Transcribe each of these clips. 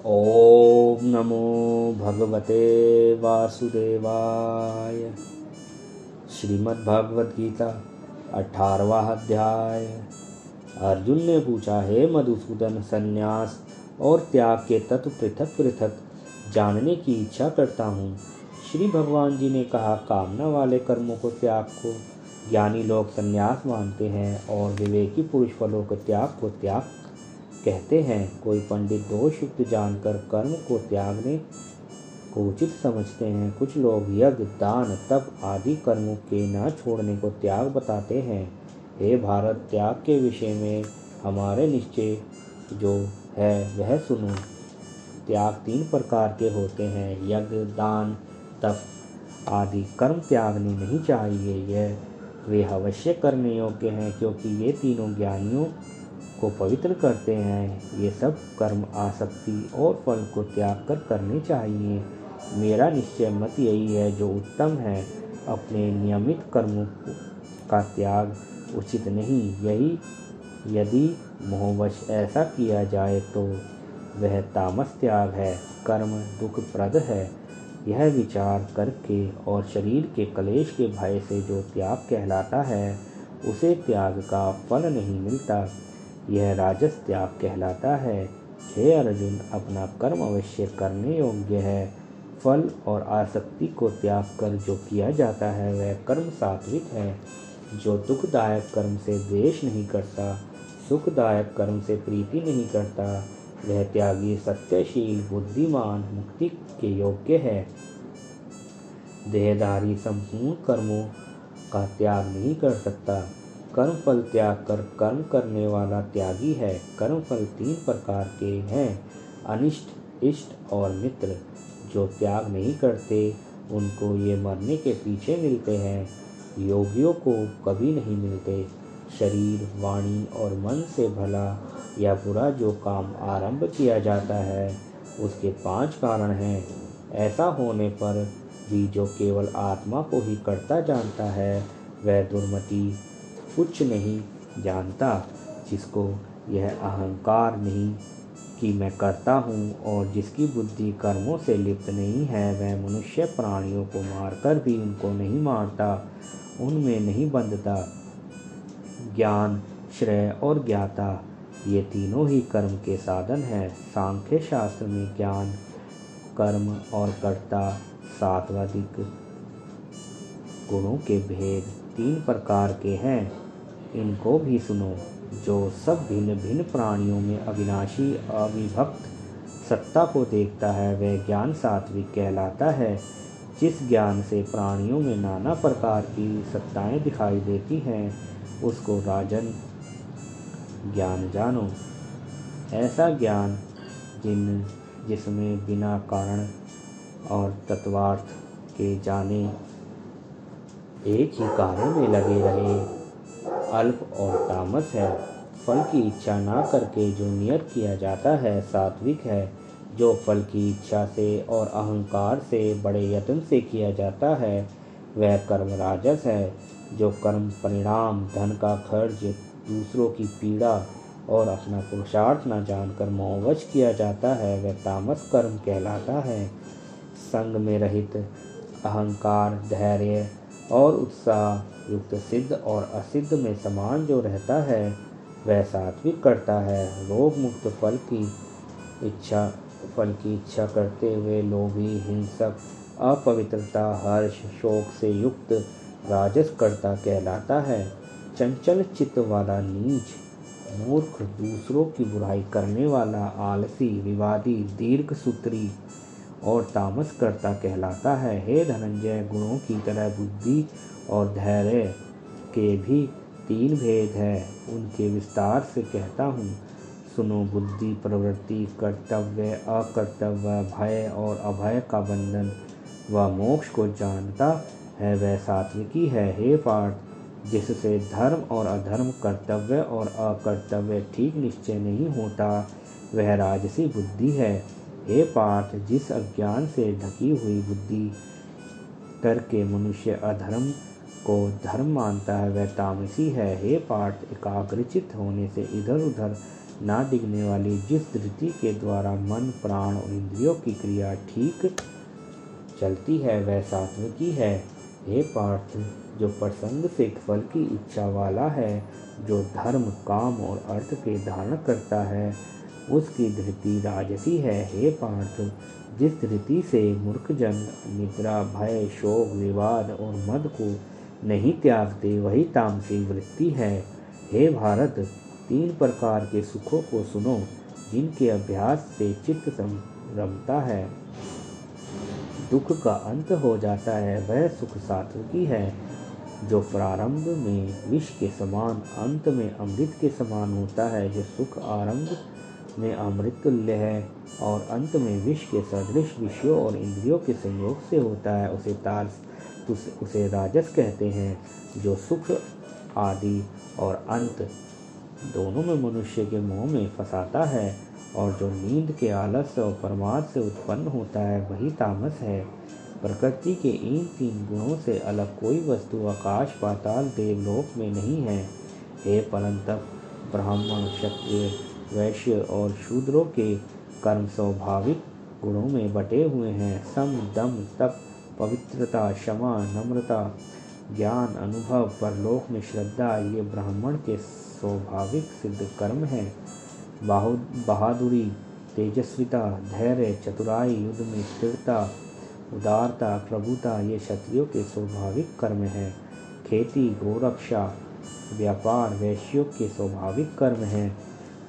ओम नमो भगवते वासुदेवाय। श्रीमद् भगवद गीता 18वां अध्याय। अर्जुन ने पूछा, हे मधुसूदन, संन्यास और त्याग के तत्व पृथक पृथक जानने की इच्छा करता हूँ। श्री भगवान जी ने कहा, कामना वाले कर्मों को त्याग को ज्ञानी लोग संन्यास मानते हैं और विवेकी पुरुष फलों के त्याग को त्याग कहते हैं। कोई पंडित दोष युक्त जानकर कर्म को त्यागने को उचित समझते हैं। कुछ लोग यज्ञ, दान, तप आदि कर्मों के न छोड़ने को त्याग बताते हैं। हे भारत, त्याग के विषय में हमारे निश्चय जो है वह सुनो। त्याग 3 प्रकार के होते हैं। यज्ञ, दान, तप आदि कर्म त्यागने नहीं चाहिए। वे अवश्य करने योग्य हैं, क्योंकि ये तीनों ज्ञानियों को पवित्र करते हैं। ये सब कर्म आसक्ति और फल को त्याग कर करने चाहिए। मेरा निश्चय मत यही है जो उत्तम है। अपने नियमित कर्मों का त्याग उचित नहीं। यदि मोहवश ऐसा किया जाए तो वह तामस त्याग है। कर्म दुखप्रद है। यह विचार करके और शरीर के क्लेश के भय से जो त्याग कहलाता है, उसे त्याग का फल नहीं मिलता। यह राजस त्याग कहलाता है। हे अर्जुन, अपना कर्म अवश्य करने योग्य है। फल और आसक्ति को त्याग कर जो किया जाता है वह कर्म सात्विक है। जो दुखदायक कर्म से द्वेष नहीं करता, सुखदायक कर्म से प्रीति नहीं करता, वह त्यागी सत्यशील बुद्धिमान मुक्ति के योग्य है। देहधारी संपूर्ण कर्मों का त्याग नहीं कर सकता। कर्म फल त्याग कर कर्म करने वाला त्यागी है। कर्म फल 3 प्रकार के हैं, अनिष्ट, इष्ट और मित्र। जो त्याग नहीं करते उनको ये मरने के पीछे मिलते हैं। योगियों को कभी नहीं मिलते। शरीर, वाणी और मन से भला या बुरा जो काम आरंभ किया जाता है, उसके 5 कारण हैं। ऐसा होने पर भी जो केवल आत्मा को ही करता जानता है, वह दुर्मति कुछ नहीं जानता। जिसको यह अहंकार नहीं कि मैं करता हूँ और जिसकी बुद्धि कर्मों से लिप्त नहीं है, वह मनुष्य प्राणियों को मारकर भी उनको नहीं मारता, उनमें नहीं बंधता। ज्ञान, श्रेय और ज्ञाता, ये तीनों ही कर्म के साधन हैं। सांख्य शास्त्र में ज्ञान, कर्म और कर्ता सात्विक गुणों के भेद 3 प्रकार के हैं। इनको भी सुनो। जो सब भिन्न भिन्न प्राणियों में अविनाशी अविभक्त सत्ता को देखता है, वह ज्ञान सात्विक कहलाता है। जिस ज्ञान से प्राणियों में नाना प्रकार की सत्ताएं दिखाई देती हैं, उसको राजन ज्ञान जानो। ऐसा ज्ञान जिसमें बिना कारण और तत्वार्थ के जाने एक ही कार्य में लगे रहे, अल्प और तामस है। फल की इच्छा ना करके जो नियत किया जाता है, सात्विक है। जो फल की इच्छा से और अहंकार से बड़े यत्न से किया जाता है, वह कर्म राजस है। जो कर्म परिणाम, धन का खर्च, दूसरों की पीड़ा और अपना पुरुषार्थ न जानकर मोहवश किया जाता है, वह तामस कर्म कहलाता है। संग में रहित अहंकार, धैर्य और उत्साह युक्त सिद्ध और असिद्ध में समान जो रहता है, वह सात्विक करता है। रोग मुक्त फल की इच्छा करते हुए लोभी, हिंसक, अपवित्रता, हर्ष, शोक से युक्त राजस कर्ता कहलाता है। चंचल चित्त वाला नीच, मूर्ख, दूसरों की बुराई करने वाला, आलसी, विवादी, दीर्घ सूत्री और तामस कर्ता कहलाता है। हे धनंजय, गुणों की तरह बुद्धि और धैर्य के भी 3 भेद हैं। उनके विस्तार से कहता हूँ, सुनो। बुद्धि, प्रवृत्ति, कर्तव्य, अकर्तव्य, भय और अभय का बंधन व मोक्ष को जानता है, वह सात्विकी है। हे पार्थ, जिससे धर्म और अधर्म, कर्तव्य और अकर्तव्य ठीक निश्चय नहीं होता, वह राजसी बुद्धि है। हे पार्थ, जिस अज्ञान से ढकी हुई बुद्धि करके मनुष्य अधर्म को धर्म मानता है, वह तामसी है। हे पार्थ, एकाग्रचित्त होने से इधर उधर ना डिगने वाली, जिस धृति के द्वारा मन, प्राण और इंद्रियों की क्रिया ठीक चलती है वह सात्विकी है। हे पार्थ, जो प्रसंग से फल की इच्छा वाला है, जो धर्म, काम और अर्थ के धारण करता है, उसकी धृति राजसी है। हे पार्थ, जिस धृति से मूर्खजन निद्रा, भय, शोक, विवाद और मद को नहीं त्यागते वही तामसी वृत्ति है। हे भारत, 3 प्रकार के सुखों को सुनो, जिनके अभ्यास से चित्त रमता है, दुख का अंत हो जाता है, वह सुख सात्विकी है। जो प्रारंभ में विष के समान, अंत में अमृत के समान होता है, जो सुख आरंभ में अमृत तुल्य है और अंत में विष के सदृश विषयों और इंद्रियों के संयोग से होता है, उसे राजस कहते हैं। जो सुख आदि और अंत दोनों में मनुष्य के मोह में फंसाता है और जो नींद के आलस्य और प्रमाद से उत्पन्न होता है, वही तामस है। प्रकृति के इन 3 गुणों से अलग कोई वस्तु आकाश, पाताल, देवलोक में नहीं है। हे परंतप, ब्राह्मण, क्षत्रिय, वैश्य और शूद्रों के कर्म स्वाभाविक गुणों में बटे हुए हैं। सम, दम, तप, पवित्रता, क्षमा, नम्रता, ज्ञान, अनुभव, परलोक में श्रद्धा, ये ब्राह्मण के स्वाभाविक सिद्ध कर्म हैं। बहादुरी, तेजस्विता, धैर्य, चतुराई, युद्ध में स्थिरता, उदारता, प्रभुता, ये क्षत्रियों के स्वाभाविक कर्म हैं। खेती, गोरक्षा, व्यापार वैश्यों के स्वाभाविक कर्म हैं।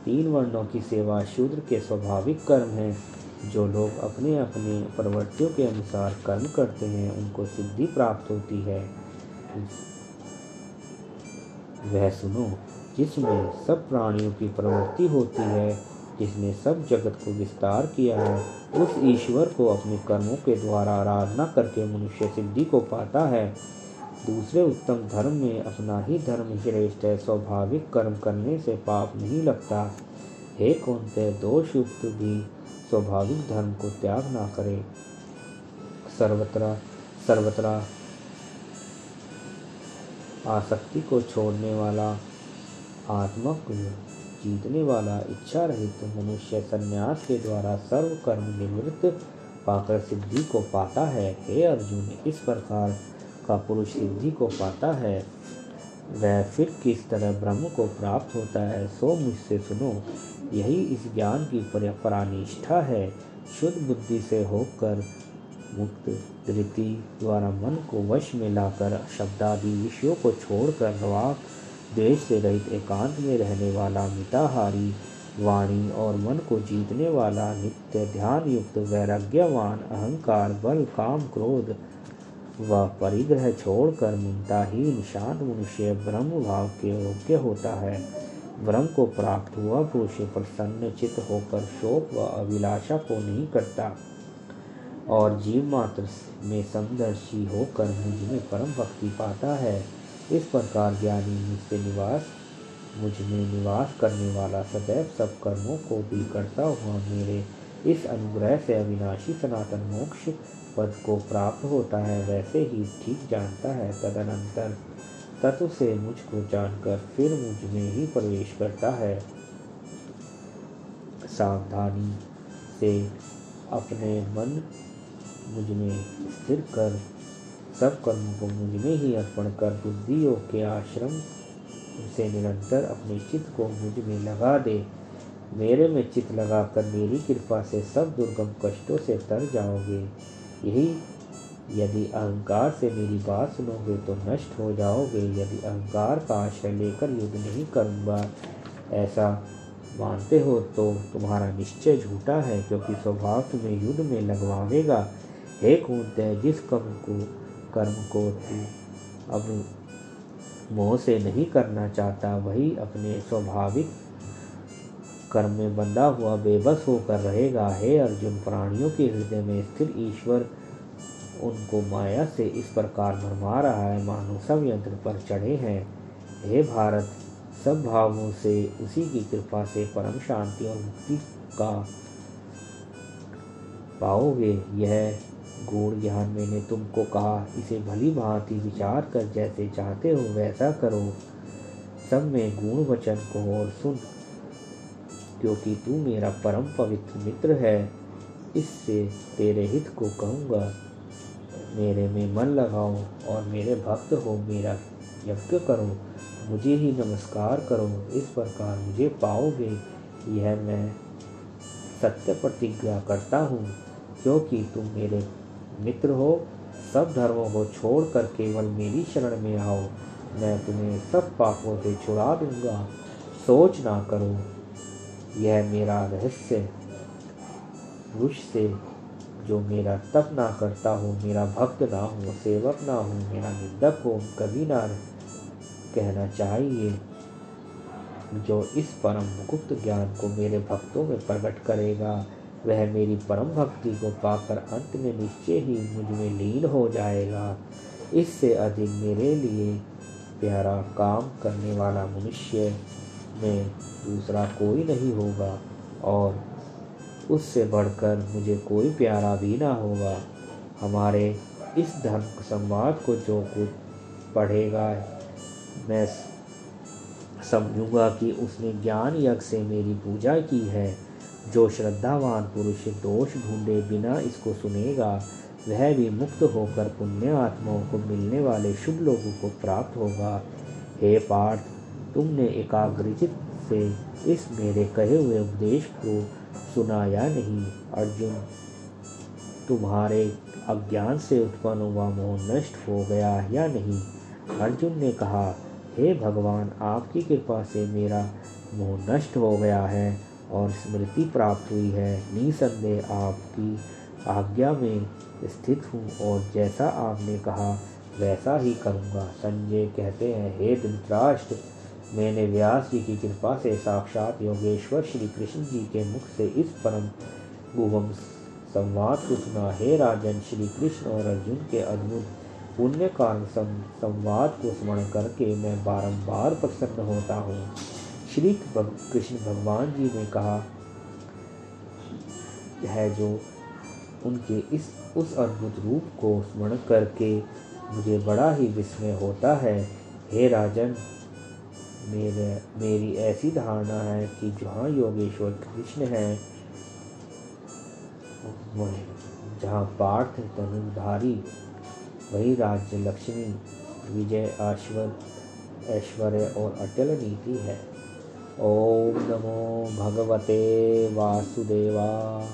3 वर्णों की सेवा शूद्र के स्वाभाविक कर्म हैं। जो लोग अपने अपने प्रवृत्तियों के अनुसार कर्म करते हैं, उनको सिद्धि प्राप्त होती है। वह सुनो, जिसमें सब प्राणियों की प्रवृत्ति होती है, जिसने सब जगत को विस्तार किया है, उस ईश्वर को अपने कर्मों के द्वारा आराधना करके मनुष्य सिद्धि को पाता है। दूसरे उत्तम धर्म में अपना ही धर्म श्रेष्ठ है। स्वाभाविक कर्म करने से पाप नहीं लगता। हे कौन्तेय, दोष युक्त भी स्वाभाविक धर्म को त्याग ना करे। सर्वत्र आसक्ति को छोड़ने वाला, आत्मा को जीतने वाला, इच्छा रहित मनुष्य संन्यास के द्वारा सर्व कर्म निवृत्त पाकर सिद्धि को पाता है। हे अर्जुन, इस प्रकार का पुरुष सिद्धि को पाता है, वह फिर किस तरह ब्रह्म को प्राप्त होता है, सो मुझसे सुनो। यही इस ज्ञान की परानिष्ठा है। शुद्ध बुद्धि से होकर मुक्त धृति द्वारा मन को वश में लाकर शब्दादि विषयों को छोड़कर राग द्वेष से रहित एकांत में रहने वाला, मिताहारी वाणी और मन को जीतने वाला, नित्य ध्यान युक्त वैराग्यवान, अहंकार, बल, काम, क्रोध व परिग्रह छोड़कर मुक्ताहीन शांत मनुष्य ब्रह्म भाव के योग्य होता है। ब्रह्म को प्राप्त हुआ पुरुष प्रसन्न चित्त होकर शोक व अभिलाषा को नहीं करता और जीव मात्र में समदर्शी होकर मुझ में परम भक्ति पाता है। इस प्रकार ज्ञानी मुझ में निवास करने वाला सदैव सब कर्मों को भी करता हुआ मेरे इस अनुग्रह से अविनाशी सनातन मोक्ष पद को प्राप्त होता है, वैसे ही ठीक जानता है। तदनंतर तत्व से मुझको जानकर फिर मुझ में ही प्रवेश करता है। सावधानी से अपने मन मुझ में स्थिर कर सब कर्मों को मुझ में ही अर्पण कर बुद्धि योग के आश्रम से निरंतर अपने चित्त को मुझ में लगा दे। मेरे में चित्त लगाकर मेरी कृपा से सब दुर्गम कष्टों से तर जाओगे। यही यदि अहंकार से मेरी बात सुनोगे तो नष्ट हो जाओगे। यदि अहंकार का आश्रय लेकर युद्ध नहीं करूँगा ऐसा मानते हो तो तुम्हारा निश्चय झूठा है, क्योंकि स्वभाव तुम्हें युद्ध में लगवावेगा। हे कौन्तेय, जिस कर्म को तू अब मोह से नहीं करना चाहता, वही अपने स्वाभाविक कर्म में बंधा हुआ बेबस होकर रहेगा। हे अर्जुन, प्राणियों के हृदय में स्थिर ईश्वर उनको माया से इस प्रकार भरमा रहा है मानो सब यंत्र पर चढ़े हैं। हे भारत, सब भावों से उसी की कृपा से परम शांति और मुक्ति का पाओगे। यह गूढ़ ज्ञान मैंने तुमको कहा, इसे भली भांति विचार कर जैसे चाहते हो वैसा करो। सब में गुण वचन को और सुन। क्योंकि तू मेरा परम पवित्र मित्र है। इससे तेरे हित को कहूँगा। मेरे में मन लगाओ और मेरे भक्त हो, मेरा यज्ञ करो, मुझे ही नमस्कार करो, इस प्रकार मुझे पाओगे। यह मैं सत्य प्रतिज्ञा करता हूँ, क्योंकि तुम मेरे मित्र हो। सब धर्मों को छोड़कर केवल मेरी शरण में आओ, मैं तुम्हें सब पापों से छुड़ा दूंगा। सोच ना करो, यह मेरा रहस्य। पुरुष से जो मेरा तप ना करता हो, मेरा भक्त ना हो, सेवक ना हो, मेरा निंदक हो, कभी ना कहना चाहिए। जो इस परम गुप्त ज्ञान को मेरे भक्तों में प्रकट करेगा, वह मेरी परम भक्ति को पाकर अंत में निश्चय ही मुझ में लीन हो जाएगा। इससे अधिक मेरे लिए प्यारा काम करने वाला मनुष्य में दूसरा कोई नहीं होगा, और उससे बढ़कर मुझे कोई प्यारा भी ना होगा। हमारे इस धर्म संवाद को जो कुछ पढ़ेगा, मैं समझूंगा कि उसने ज्ञान यज्ञ से मेरी पूजा की है। जो श्रद्धावान पुरुष दोष ढूंढे बिना इसको सुनेगा, वह भी मुक्त होकर पुण्य आत्माओं को मिलने वाले शुभ लोगों को प्राप्त होगा। हे पार्थ, तुमने एकाग्रचित से इस मेरे कहे हुए उपदेश को सुना या नहीं? अर्जुन, तुम्हारे अज्ञान से उत्पन्न हुआ मोह नष्ट हो गया या नहीं? अर्जुन ने कहा, हे भगवान, आपकी कृपा से मेरा मोह नष्ट हो गया है और स्मृति प्राप्त हुई है। निसंदेह आपकी आज्ञा में स्थित हूँ और जैसा आपने कहा वैसा ही करूँगा। संजय कहते हैं, हे धृतराष्ट्र, मैंने व्यास जी की कृपा से साक्षात योगेश्वर श्री कृष्ण जी के मुख से इस परम गुहम संवाद को सुना। हे राजन, श्री कृष्ण और अर्जुन के अद्भुत पुण्य कारण संवाद को स्मरण करके मैं बारंबार प्रसन्न होता हूँ। श्री कृष्ण भगवान जी ने कहा है, जो उनके उस अद्भुत रूप को स्मरण करके मुझे बड़ा ही विस्मय होता है। हे राजन, मेरी ऐसी धारणा है कि जहाँ योगेश्वर कृष्ण है, जहाँ पार्थ तनुधारी, वही राज्य, लक्ष्मी, विजय, ऐश्वर्य और अटल नीति है। ओम नमो भगवते वासुदेवाय।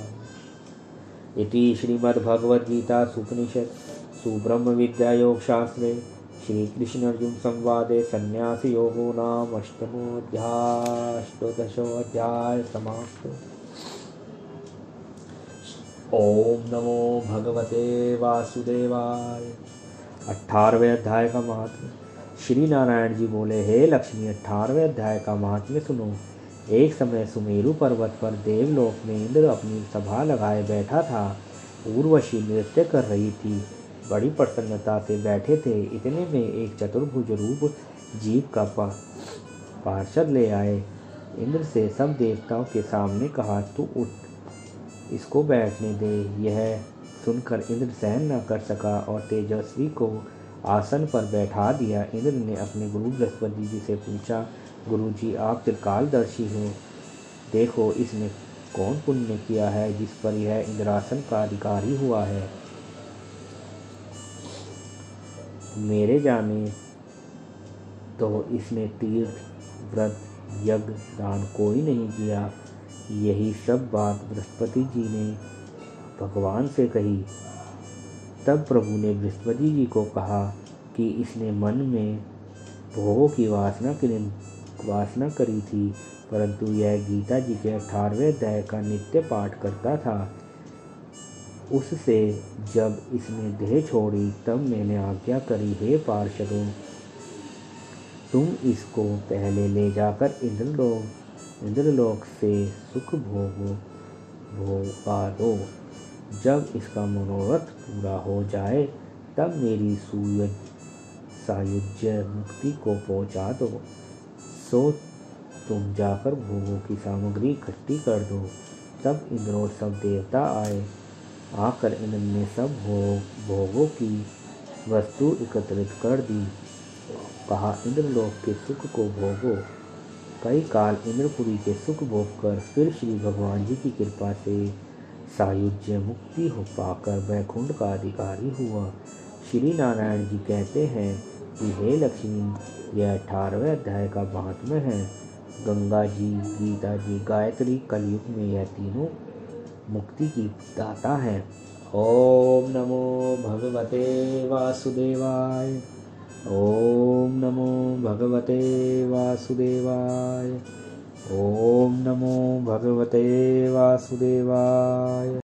इति श्रीमद्भगवद्गीता सुपनिषत्सु ब्रह्मविद्यायोगशास्त्रे श्रीकृष्णार्जुन संवादे संन्यास योगो नाम अष्टोदशोऽध्याय समाप्तो। ओम नमो भगवते वासुदेवाय। 18वें अध्याय का महात्म्य। श्री नारायण जी बोले, हे लक्ष्मी, 18वें अध्याय का महात्म्य सुनो। एक समय सुमेरु पर्वत पर देवलोक में इंद्र अपनी सभा लगाए बैठा था। उर्वशी नृत्य कर रही थी, बड़ी प्रसन्नता से बैठे थे। इतने में एक चतुर्भुज रूप जीव का पार्षद ले आए। इंद्र से सब देवताओं के सामने कहा, तू उठ, इसको बैठने दे। यह सुनकर इंद्र सहन न कर सका और तेजस्वी को आसन पर बैठा दिया। इंद्र ने अपने गुरु बृहस्पति जी से पूछा, गुरुजी, आप त्रिकालदर्शी हो, देखो इसने कौन पुण्य किया है जिस पर यह इंद्रासन का अधिकारी हुआ है। मेरे जाने तो इसने तीर्थ, व्रत, यज्ञ, दान कोई नहीं किया। यही सब बात बृहस्पति जी ने भगवान से कही। तब प्रभु ने बृहस्पति जी को कहा कि इसने मन में भोगों की वासना करी थी, परंतु यह गीता जी के 18वें अध्याय का नित्य पाठ करता था। उससे जब इसने देह छोड़ी, तब मैंने आज्ञा करी, हे पार्षदों, तुम इसको पहले ले जाकर इंद्रलोक से सुख भोगा दो। जब इसका मनोरथ पूरा हो जाए, तब मेरी सायुज्य मुक्ति को पहुंचा दो। सो तुम जाकर भोगों की सामग्री इकट्ठी कर दो। तब इंद्र और सब देवता आकर इंद्र ने सब भोगों की वस्तु एकत्रित कर दी। कहा, इंद्रलोक के सुख को भोगो। कई काल इंद्रपुरी के सुख भोग कर फिर श्री भगवान जी की कृपा से सायुज्य मुक्ति हो पाकर वैकुंठ का अधिकारी हुआ। श्री नारायण जी कहते हैं कि हे लक्ष्मी, यह 18वें अध्याय का महात्म्य है। गंगा जी, गीता जी, गायत्री, कलयुग में यह तीनों मुक्ति की दाता है। ओम नमो भगवते वासुदेवाय। ओम नमो भगवते वासुदेवाय। ओम नमो भगवते वासुदेवाय।